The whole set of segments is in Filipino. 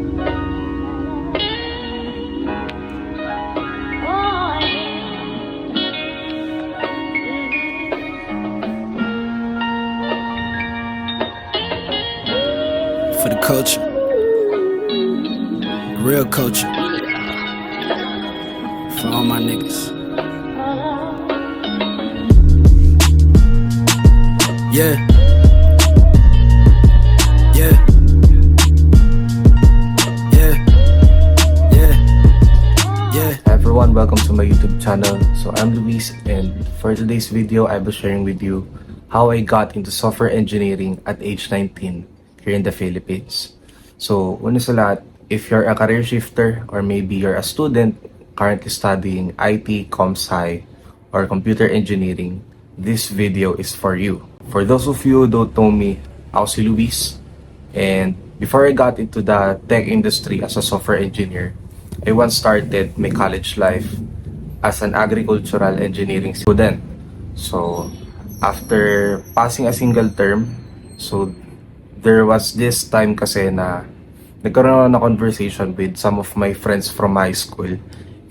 For the culture, real culture, for all my niggas. Yeah, yeah, yeah, yeah, yeah. Hi everyone, welcome to my YouTube channel. So I'm Luis, and for today's video, I'll be sharing with you how I got into software engineering at age 19 here in the Philippines. So una sa lahat, if you're a career shifter or maybe you're a student currently studying IT, Comsci, or computer engineering, this video is for you. For those of you who don't know me, ako si Luis, and before I got into the tech industry as a software engineer, I once started my college life as an agricultural engineering student. So, after passing a single term, so there was this time kasi na nagkaroon ako ng conversation with some of my friends from high school,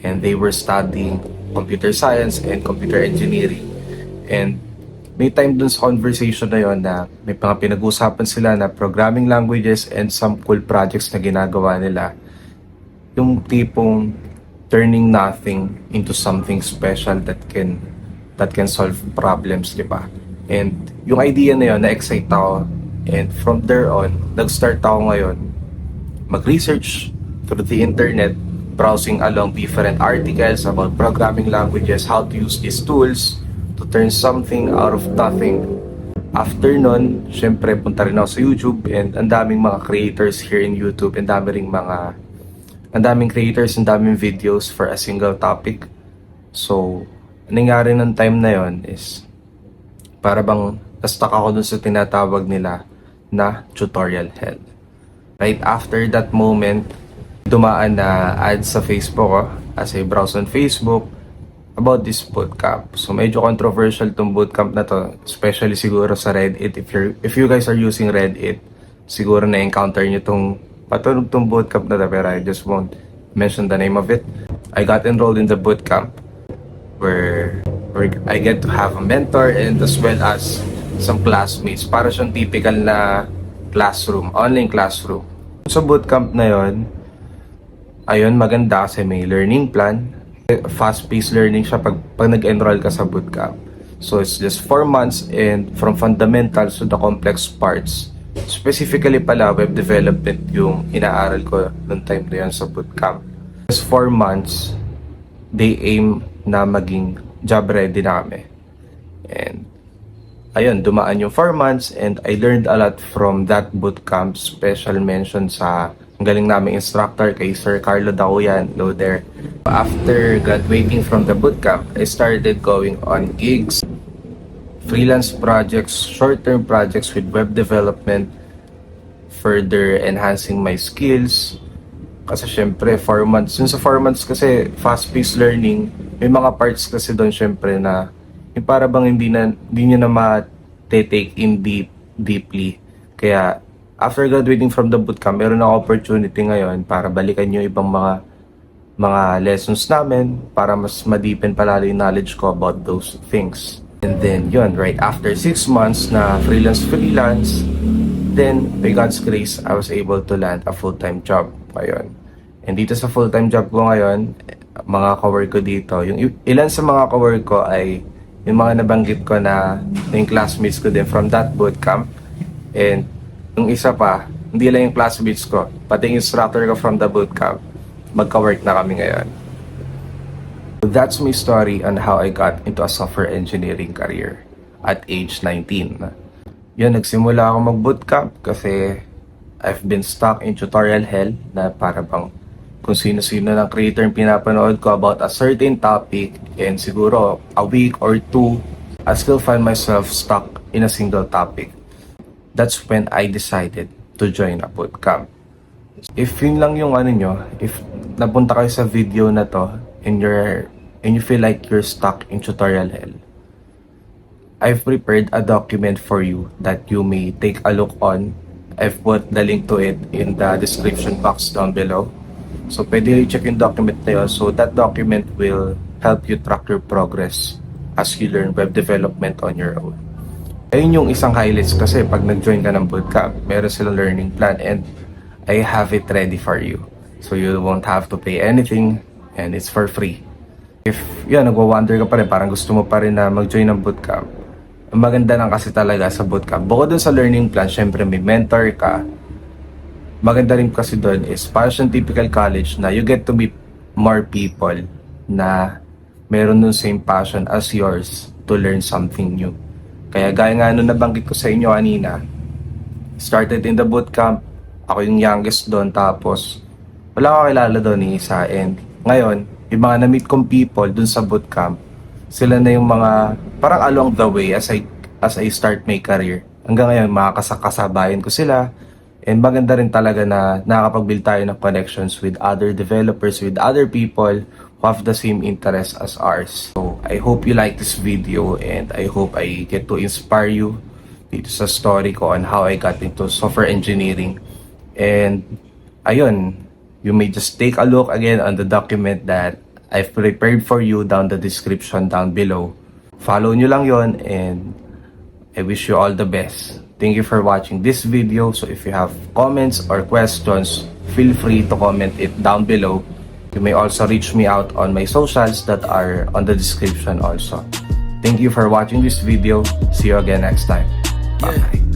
and they were studying computer science and computer engineering. And may time dun sa conversation na yon na may mga pinag-usapan sila na programming languages and some cool projects na ginagawa nila. Yung tipong turning nothing into something special that can solve problems, di ba? And yung idea na yun, na-excite ako. And from there on, nag-start ako ngayon mag-research through the internet, browsing along different articles about programming languages, how to use these tools to turn something out of nothing. After nun, syempre punta rin ako sa YouTube, and ang daming mga creators here in YouTube, and ang daming creators, ang daming videos for a single topic. So, nangyari ng time na yon is para bang na-stuck ako dun sa tinatawag nila na tutorial hell. Right after that moment, dumaan na ads sa Facebook ko as I browse on Facebook about this bootcamp. So medyo controversial tong bootcamp na to, especially siguro sa Reddit. If you guys are using Reddit, siguro na-encounter nyo tong patunog tong bootcamp na to, pero I just won't mention the name of it. I got enrolled in the bootcamp where I get to have a mentor and as well as some classmates. Para siyang typical na classroom, online classroom. Sa bootcamp na yon, ayun, maganda kasi may learning plan. Fast-paced learning siya pag nag-enroll ka sa bootcamp. So it's just 4 months, and from fundamentals to the complex parts. Specifically pala, web development yung inaaral ko noong time na yun sa bootcamp. Just 4 months, they aim na maging job ready na kami. And ayun, dumaan yung 4 months, and I learned a lot from that bootcamp. Special mention sa ang galing naming instructor kay Sir Carlo Daoyan. Hello there. After graduating from the bootcamp, I started going on gigs, freelance projects, short-term projects with web development, further enhancing my skills. Kasi syempre, 4 months. Yung sa 4 months kasi, fast-paced learning, may mga parts kasi doon syempre na yung para bang hindi nyo na ma-take in deeply. Kaya, after graduating from the bootcamp, meron ako opportunity ngayon para balikan yung ibang mga lessons namin para mas ma-deepen palalo yung knowledge ko about those things. And then, yun, right after 6 months na freelance, then, by God's grace, I was able to land a full-time job ngayon. And dito sa full-time job ko ngayon, mga ka-work ko dito, yung ilan sa mga ka-work ko ay yung mga nabanggit ko na yung classmates ko din from that bootcamp. And yung isa pa, hindi lang yung classmates ko, pati yung instructor ko from the bootcamp, magka-work na kami ngayon. So that's my story on how I got into a software engineering career at age 19. Yun, nagsimula ako mag-bootcamp kasi I've been stuck in tutorial hell na para bang kung sino-sino ng creator yung pinapanood ko about a certain topic, and siguro a week or two, I still find myself stuck in a single topic. That's when I decided to join a bootcamp. If yun lang yung ano nyo, if napunta kayo sa video na to and you feel like you're stuck in tutorial hell, I've prepared a document for you that you may take a look on I've put the link to it in the description box down below. So pwede i-check yung document na yun. So that document will help you track your progress as you learn web development on your own. Ayun yung isang highlights kasi pag nag-join ka ng bootcamp, meron silang learning plan and I have it ready for you. So you won't have to pay anything and it's for free. If nagwa-wonder ka pa rin, parang gusto mo pa rin na mag-join ng bootcamp, ang maganda lang kasi talaga sa bootcamp, bukod dun sa learning plan, syempre may mentor ka. Maganda rin kasi doon is para siyang typical college na you get to meet more people na meron dun same passion as yours to learn something new. Kaya gaya nga nung nabanggit ko sa inyo kanina, started in the bootcamp, ako yung youngest doon, tapos wala ako kilala doon ni isa, and ngayon, yung mga na-meet kong people doon sa bootcamp, sila na yung mga parang along the way as I start my career. Hanggang ngayon, makakasabayan ko sila. And maganda rin talaga na nakakapag-build tayo ng connections with other developers, with other people who have the same interests as ours. So, I hope you like this video and I hope I get to inspire you dito sa story ko on how I got into software engineering. And, ayun, you may just take a look again on the document that I've prepared for you down the description down below. Follow nyo lang yon and I wish you all the best. Thank you for watching this video. So if you have comments or questions, feel free to comment it down below. You may also reach me out on my socials that are on the description also. Thank you for watching this video. See you again next time. Bye.